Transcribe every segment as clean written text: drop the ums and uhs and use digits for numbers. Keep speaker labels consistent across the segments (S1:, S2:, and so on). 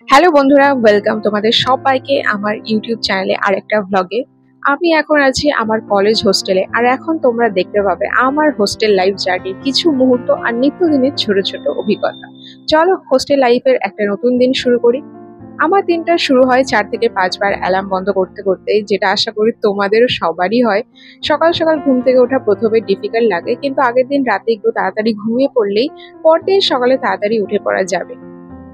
S1: Hello বন্ধুরা, welcome তোমাদের সবাইকে আমার ইউটিউব চ্যানেলে আরেকটা ভ্লগে। আমি এখন আছি আমার কলেজ হোস্টেলে, আর এখন তোমরা দেখতে পাবে আমার হোস্টেল লাইফ জার্নির কিছু মুহূর্ত আর নিত্যদিনের ছোট ছোট অভিজ্ঞতা। চলো হোস্টেল লাইফের একটা নতুন দিন শুরু করি। আমার দিনটা শুরু হয় 4 থেকে 5 বার অ্যালার্ম বন্ধ করতে করতে, যেটা আশা করি তোমাদেরও সবারই হয়। সকাল সকাল ঘুম থেকে ওঠা প্রথমে ডিফিকাল্ট লাগে, কিন্তু আগের দিন রাতে একটু তাড়াতাড়ি ঘুমিয়ে পড়লেই পরদিন সকালে তাড়াতাড়ি উঠে পড়া যাবে।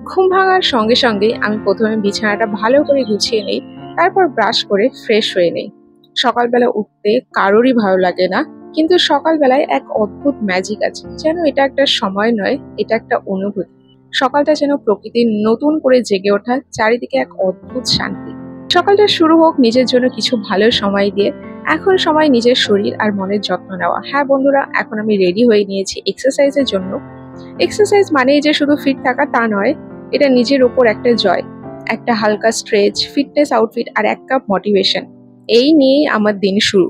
S1: ঘুম ভাঙার সঙ্গে সঙ্গেই আমি প্রথমে বিছানাটা ভালো করে গুছিয়ে নেই, তারপর ব্রাশ করে ফ্রেশ হয়ে নেই। সকালবেলা উঠতে কারোরই ভালো লাগে না, কিন্তু সকালবেলায় এক অদ্ভুত ম্যাজিক আছে, যেন এটা একটা সময় নয়, এটা একটা অনুভূতি। সকালটা যেন প্রকৃতির নতুন করে জেগে ওঠা, চারিদিকে এক অদ্ভুত শান্তি। সকালটা শুরু হোক নিজের জন্য কিছু ভালো সময় দিয়ে। এখন সময় নিজের শরীর আর মনের যত্ন নেওয়া। হ্যাঁ বন্ধুরা, এখন আমি রেডি হয়ে নিয়েছি এক্সারসাইজের জন্য। এক্সারসাইজ মানেই যে শুধু ফিট থাকা তা নয়, এটা নিজের উপর একটা জয়। একটা হালকা স্ট্রেচ, ফিটনেস আউটফিট আর এক কাপ মোটিভেশন, এই নিয়েই আমার দিন শুরু।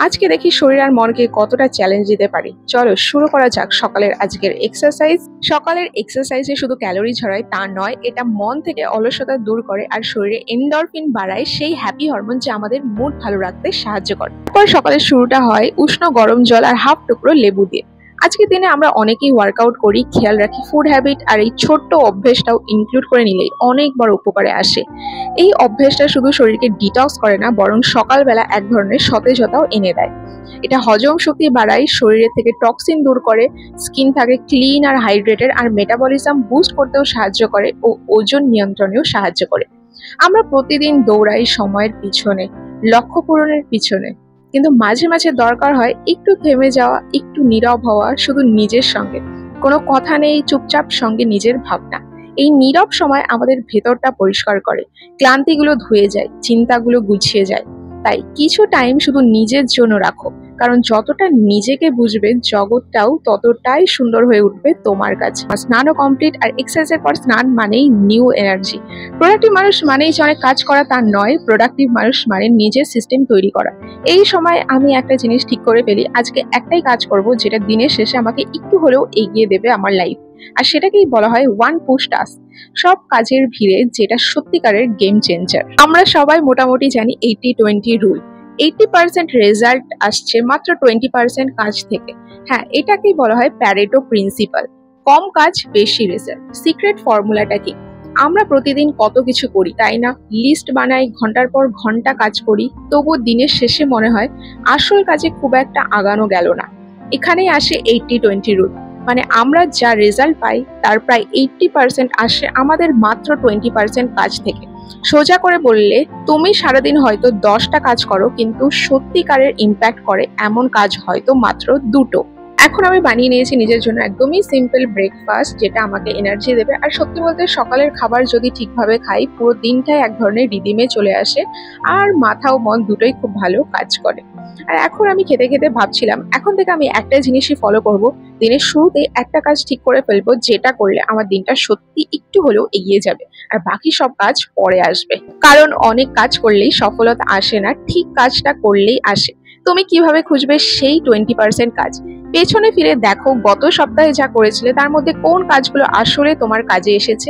S1: আজকে দেখি শরীর আর মনকে কতটা চ্যালেঞ্জ দিতে পারি। চলো শুরু করা যাক সকালের আজকের এক্সারসাইজ। সকালের এক্সারসাইজে শুধু ক্যালোরি ঝরায় তা নয়, এটা মন থেকে অলসতা দূর করে আর শরীরে এন্ডরফিন বাড়ায়, সেই হ্যাপি হরমোন যা আমাদের মুড ভালো রাখতে সাহায্য করে। তারপর সকালের শুরুটা হয় উষ্ণ গরম জল আর হাফ টুকরো লেবু দিয়ে। আজকের দিনে আমরা অনেকেই ওয়ার্কআউট করি, খেয়াল রাখি ফুড হ্যাবিট, আর এই ছোট্ট অভ্যেসটাও ইনক্লুড করে নিলেই অনেক বড় উপকারে আসে। এই অভ্যেসটা শুধু শরীরকে ডিটক্স করে না, বরং সকালবেলা এক ধরনের সতেজতাও এনে দেয়। এটা হজম শক্তি বাড়ায়, শরীরের থেকে টক্সিন দূর করে, স্কিন থাকে ক্লিন আর হাইড্রেটেড, আর মেটাবলিজম বুস্ট করতেও সাহায্য করে ও ওজন নিয়ন্ত্রণেও সাহায্য করে। আমরা প্রতিদিন দৌড়াই সময়ের পিছনে, লক্ষ্য পূরণের পিছনে, কিন্তু মাঝে মাঝে দরকার হয় একটু থেমে যাওয়া, একটু নীরব হওয়া, শুধু নিজের সঙ্গে। কোনো কথা নেই, চুপচাপ সঙ্গে নিজের ভাবনা। এই নীরব সময় আমাদের ভেতরটা পরিষ্কার করে, ক্লান্তিগুলো ধুয়ে যায়, চিন্তাগুলো গুছিয়ে যায়। তাই কিছু টাইম শুধু নিজের জন্য রাখো, কারণ যতটা নিজেকে বুঝবে জগৎটাও ততটাই সুন্দর হয়ে উঠবে তোমার কাছে। স্নানও কমপ্লিট, আর এক্সারসাইজের পর স্নান মানেই নিউ এনার্জি। প্রোডাক্টিভ মানুষ মানেই যে অনেক কাজ করা তা নয়, প্রোডাক্টিভ মানুষ মানে নিজের সিস্টেম তৈরি করা। এই সময় আমি একটা জিনিস ঠিক করে ফেলি, আজকে একটাই কাজ করব যেটা দিনের শেষে আমাকে একটু হলেও এগিয়ে দেবে আমার লাইফ, আর সেটাকেই বলা হয় ওয়ান পুশ টাস্ক। সব কাজের ভিড়ে যেটা সত্যিকারের গেম চেঞ্জার। আমরা সবাই মোটামুটি জানি 80-20 রুল। 80% রেজাল্ট আসছে মাত্র 20% কাজ থেকে। হ্যাঁ, এটাকেই বলা হয় প্যারেটো প্রিন্সিপাল, কম কাজ বেশি রেজাল্ট। সিক্রেট ফর্মুলাটা কি? আমরা প্রতিদিন কত কিছু করি, তাই না? লিস্ট বানাই, ঘন্টার পর ঘন্টা কাজ করি, তবু দিনের শেষে মনে হয় আসল কাজে খুব একটা আগানো গেল না। এখানেই আসে 80-20 রুল। মানে আমরা যা রেজাল্ট পাই তার প্রায় 80% আসে আমাদের মাত্র 20% কাজ থেকে। সোজা করে বললে, তুমি সারাদিন হয়তো 10টা কাজ করো, কিন্তু সত্যিকারের ইম্প্যাক্ট করে এমন কাজ হয়তো মাত্র 2টো। এখন আমি বানিয়ে নিয়েছি নিজের জন্য একদমই সিম্পল ব্রেকফাস্ট, যেটা আমাকে এনার্জি দেবে। আর সত্যি বলতে সকালের খাবার যদি ঠিকভাবে খাই, পুরো দিনটাই এক ধরনের রিদিমে চলে আসে, আর মাথা ও মন দুটোই খুব ভালো কাজ করে। আর এখন আমি খেতে খেতে ভাবছিলাম, এখন থেকে আমি একটা জিনিসই ফলো করব। দিনের শুরুতে একটা কাজ ঠিক করে ফেলবো, যেটা করলে আমার দিনটা সত্যি একটু হলেও এগিয়ে যাবে, আর বাকি সব কাজ পরে আসবে। কারণ অনেক কাজ করলেই সফলতা আসে না, ঠিক কাজটা করলেই আসে। তুমি কিভাবে খুঁজবে সেই 20% কাজ? পেছনে ফিরে দেখো, গত সপ্তাহে যা করেছিলে তার মধ্যে কোন কাজগুলো আসলে তোমার কাজে এসেছে।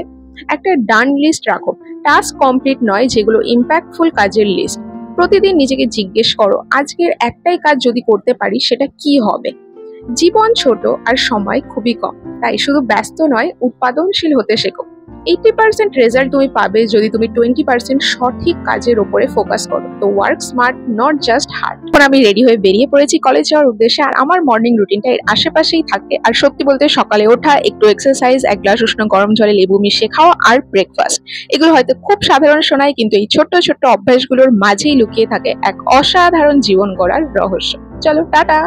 S1: একটা ডান লিস্ট রাখো, টাস্ক কমপ্লিট নয়, যেগুলো ইম্প্যাক্টফুল কাজের লিস্ট। প্রতিদিন নিজেকে জিজ্ঞেস করো, আজকের একটাই কাজ যদি করতে পারি সেটা কি হবে। জীবন ছোট আর সময় খুবই কম, তাই শুধু ব্যস্ত নয়, উৎপাদনশীল হতে শেখো। 80% রেজাল্ট তুমি পাবে যদি তুমি 20% সঠিক কাজের উপরে ফোকাস করো। তো work smart, not just hard. এখন আমি রেডি হয়ে বেরিয়ে পড়েছি কলেজ যাওয়ার উদ্দেশ্যে, আর আমার মর্নিং রুটিনটা এর আশেপাশেই থাকে। আর সত্যি বলতে সকালে ওঠা, একটু এক্সারসাইজ, এক গ্লাস উষ্ণ গরম জলে লেবু মিশিয়ে খাওয়া, আর ব্রেকফাস্ট। এগুলো হয়তো খুব সাধারণ শোনায়, কিন্তু এই ছোট্ট ছোট্ট অভ্যাসগুলোর মাঝেই লুকিয়ে থাকে এক অসাধারণ জীবন গড়ার রহস্য। চলো টাটা।